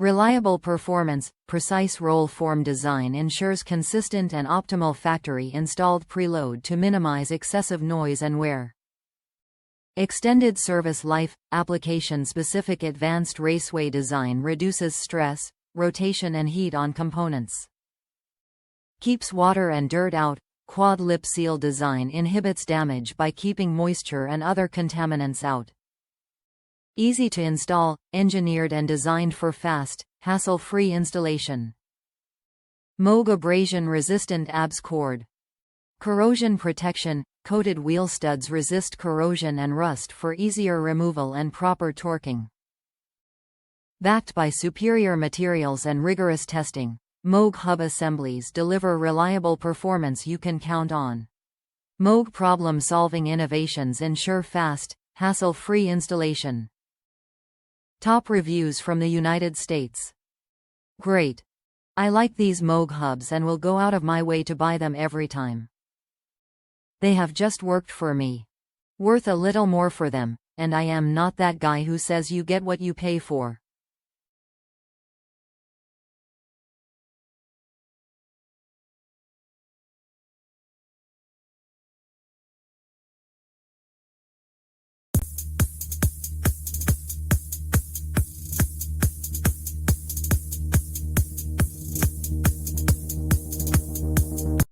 Reliable performance. Precise roll form design ensures consistent and optimal factory-installed preload to minimize excessive noise and wear. Extended service life. Application-specific advanced raceway design reduces stress, rotation and heat on components. Keeps water and dirt out. Quad lip seal design inhibits damage by keeping moisture and other contaminants out. Easy to install, engineered and designed for fast, hassle-free installation. Moog Abrasion-Resistant ABS Cord. Corrosion protection. Coated wheel studs resist corrosion and rust for easier removal and proper torquing. Backed by superior materials and rigorous testing, Moog hub assemblies deliver reliable performance you can count on. Moog problem-solving innovations ensure fast, hassle-free installation. Top reviews from the United States. Great. I like these Moog hubs and will go out of my way to buy them every time. They have just worked for me. Worth a little more for them, and I am not that guy who says you get what you pay for.